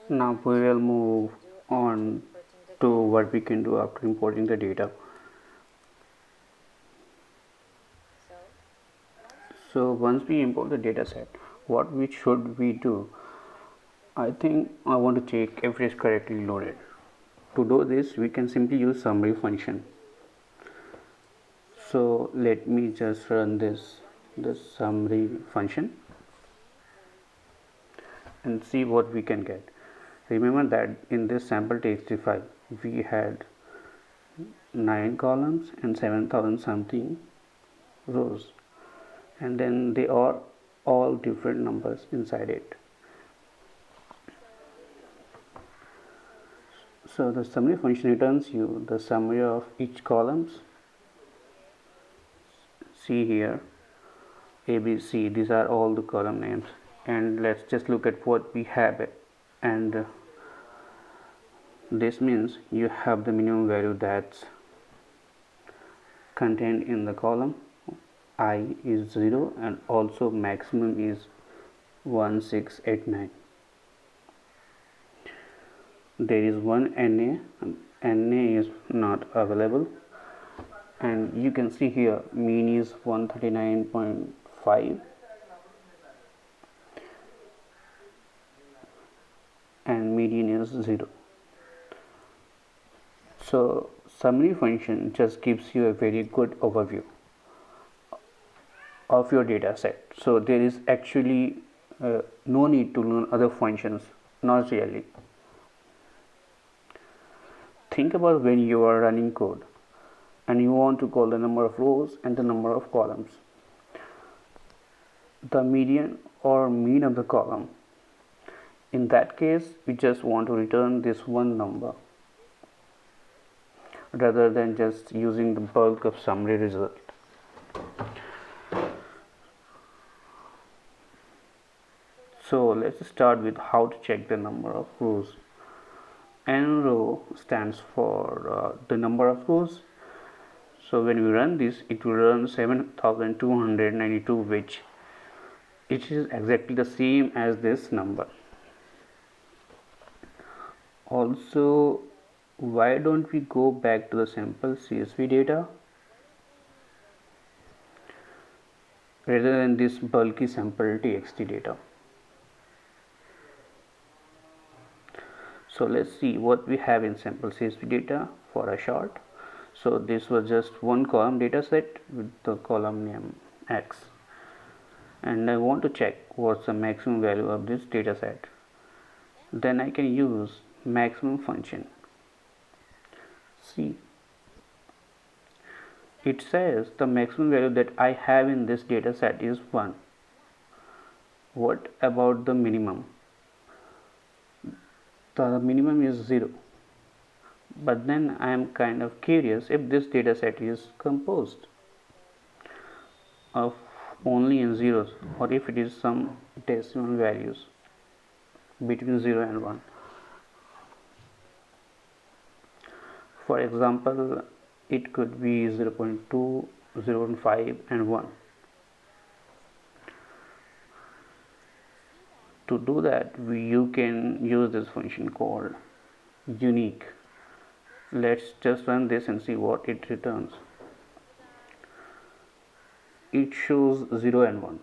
Now we will move on to what we can do after importing the data. So once we import the data set, what we should we do? I think I want to check if it is correctly loaded. To do this, we can simply use summary function. So let me just run this summary function and see what we can get. Remember that in this sample txt file we had 9 columns and 7,000 something rows, and then they are all different numbers inside it. So the summary function returns you the summary of each columns. See here, ABC, these are all the column names, and let's just look at what we have, and this means you have the minimum value that's contained in the column. I is 0 and also maximum is 1689. There is one NA is not available, and you can see here mean is 139.5 and median is 0. So summary function just gives you a very good overview of your data set. So there is actually no need to learn other functions, not really. Think about when you are running code and you want to call the number of rows and the number of columns, the median or mean of the column. In that case, we just want to return this one number rather than just using the bulk of summary result. So let's start with how to check the number of rows. N row stands for the number of rows. So when we run this, it will run 7,292, which it is exactly the same as this number. Also, why don't we go back to the sample CSV data rather than this bulky sample txt data? So let's see what we have in sample CSV data for a short. So this was just one column data set with the column name X, and I want to check what's the maximum value of this data set. Then I can use maximum function. See, it says the maximum value that I have in this data set is 1. What about the minimum? The minimum is 0. But then I am kind of curious if this data set is composed of only in zeros or if it is some decimal values between 0 and 1. For example, it could be 0.2, 0.5 and 1. To do that, you can use this function called unique. Let's just run this and see what it returns. It shows 0 and 1.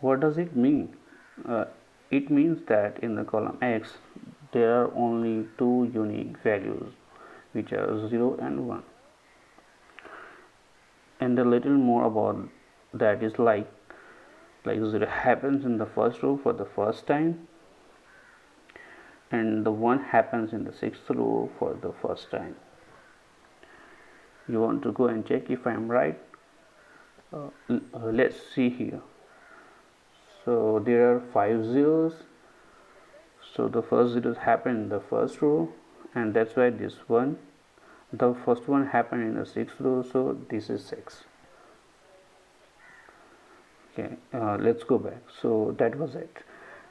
What does it mean? It means that in the column X there are only two unique values, which are 0 and 1. And a little more about that is like 0 happens in the first row for the first time, and the 1 happens in the sixth row for the first time. You want to go and check if I am right? Let's see here. So there are 5 zeros. So the first zeros happen in the first row, and that's why this one, the first one happened in the sixth row, so this is 6. Okay, let's go back. So that was it.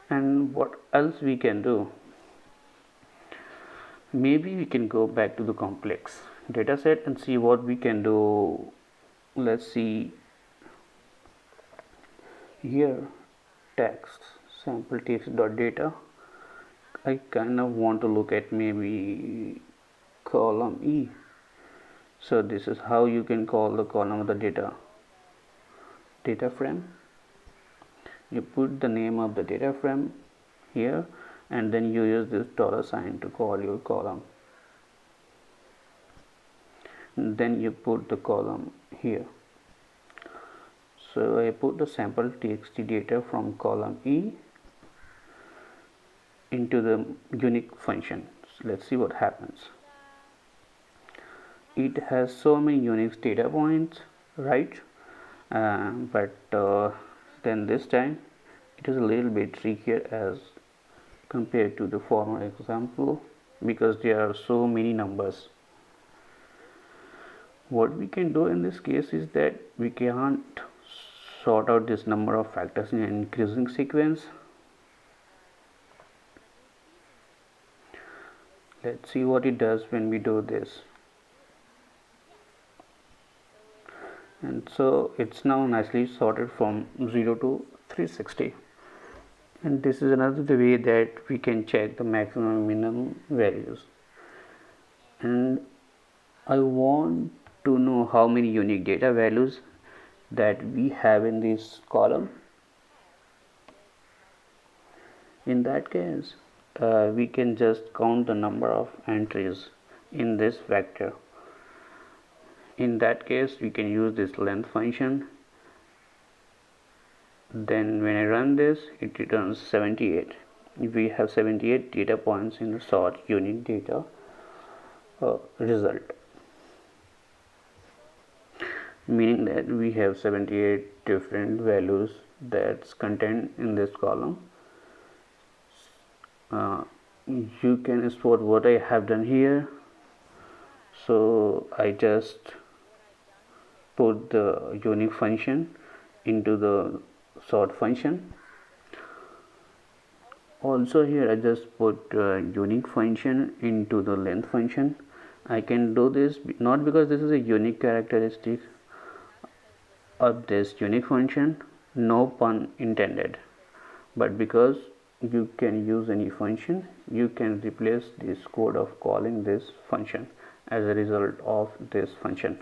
And what else we can do? Maybe we can go back to the complex data set and see what we can do. Let's see here, text sample text.data. I kind of want to look at maybe column E. So this is how you can call the column of the data frame. You put the name of the data frame here, and then you use this $sign to call your column. And then you put the column here. So I put the sample txt data from column E into the unique function. So let's see what happens. It has so many unique data points, right? But then this time it is a little bit trickier as compared to the former example, because there are so many numbers. What we can do in this case is that we can't sort out this number of factors in an increasing sequence. Let's see what it does when we do this. And so it's now nicely sorted from 0 to 360. And this is another way that we can check the maximum and minimum values. And I want to know how many unique data values that we have in this column. In that case, we can just count the number of entries in this vector. In that case, we can use this length function. Then when I run this, it returns 78. We have 78 data points in the sort unique data result, meaning that we have 78 different values that's contained in this column. You can spot what I have done here. So I just put the unique function into the sort function. Also here I just put unique function into the length function. I can do this not because this is a unique characteristic of this unique function, no pun intended, but because you can use any function, you can replace this code of calling this function as a result of this function.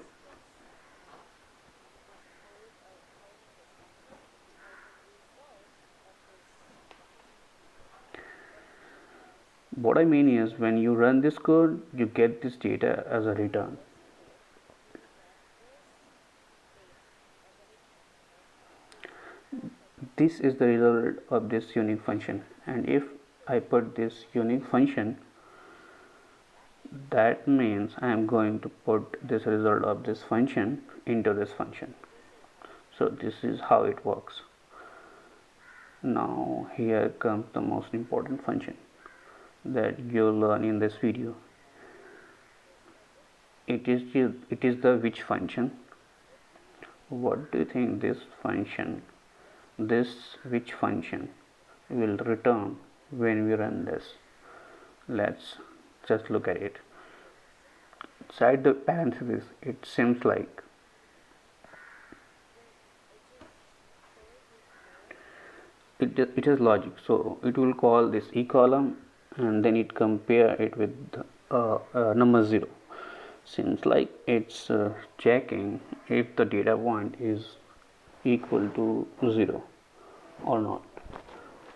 What I mean is, when you run this code, you get this data as a return. This is the result of this unique function, and if I put this unique function, that means I am going to put this result of this function into this function. So this is how it works. Now here comes the most important function that you'll learn in this video. It is the which function. What do you think this which function will return when we run this? Let's just look at it. Inside the parentheses, it seems like it is logic. So it will call this E column and then it compare it with number 0. Seems like it's checking if the data point is equal to 0 or not.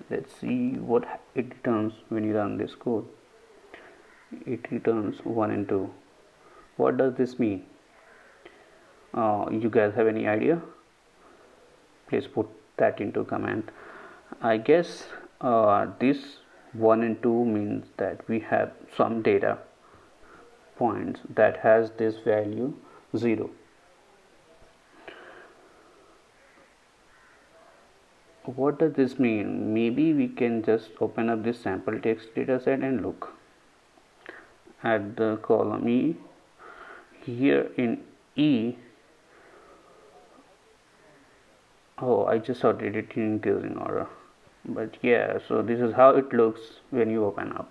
Let's see what it returns when you run this code. It returns 1 and 2. What does this mean? You guys have any idea? Please put that into comment. I guess this 1 and 2 means that we have some data points that has this value 0. What does this mean? Maybe we can just open up this sample text data set and look at the column E. Here in E, oh, I just sorted it in increasing order, but yeah, so this is how it looks when you open up.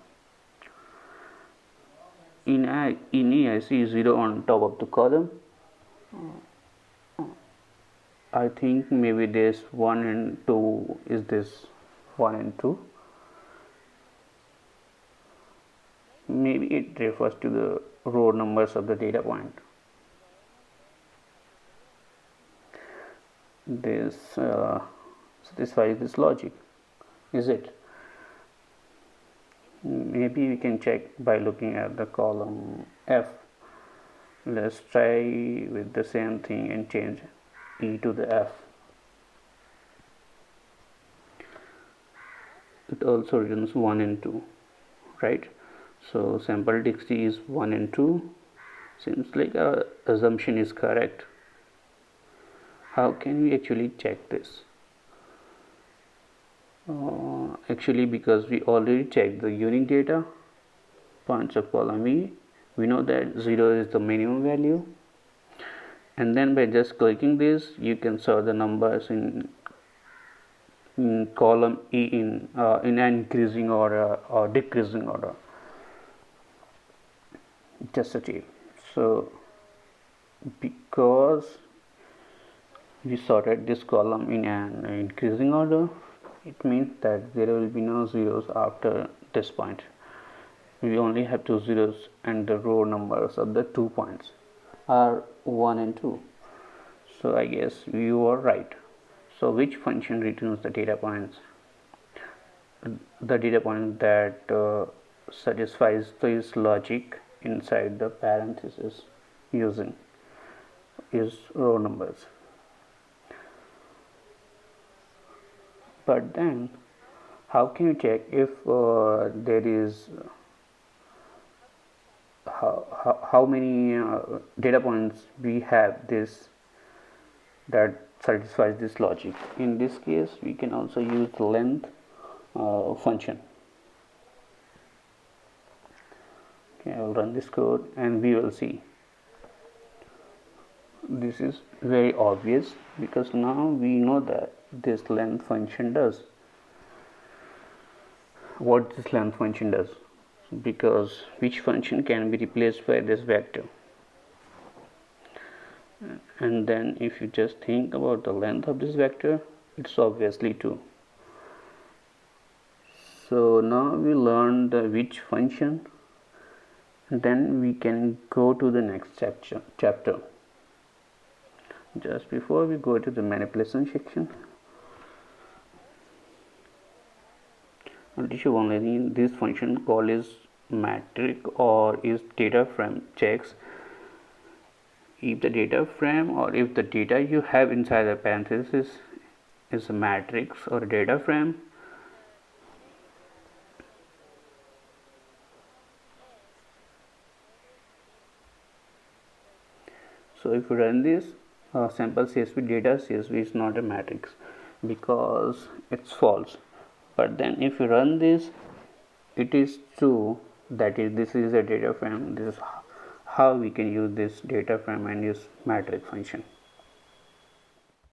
In E, I see 0 on top of the column. I think maybe this 1 and 2 is this 1 and 2. it refers to the row numbers of the data point. This satisfies this logic, is it? Maybe we can check by looking at the column F. Let's try with the same thing and change E to the F. It also returns 1 and 2, right? So sample txt is 1 and 2. Seems like our assumption is correct. How can we actually check this? Actually, because we already checked the unique data points of column E, we know that 0 is the minimum value, and then by just clicking this you can sort the numbers in column E in an increasing order or decreasing order. Just a tip. So because we sorted this column in an increasing order, it means that there will be no zeros after this point. We only have 2 zeros, and the row numbers of the 2 points are 1 and 2. So I guess you are right. So which function returns the data points? The data point that satisfies this logic inside the parenthesis using is row numbers. But then how can you check if there is how many data points we have this that satisfies this logic? In this case we can also use the length function. Okay, I will run this code and we will see. This is very obvious because now we know that this length function does. What this length function does? Because which function can be replaced by this vector? And then if you just think about the length of this vector, it's obviously 2. So now we learned the which function, then we can go to the next chapter. Just before we go to the manipulation section, I'll teach you one thing. This function called is matrix or is data frame checks if the data frame or if the data you have inside the parenthesis is a matrix or a data frame. So if you run this sample CSV data, CSV is not a matrix because it's false. But then if you run this, it is true, that is this is a data frame. This is how we can use this data frame and use matrix function.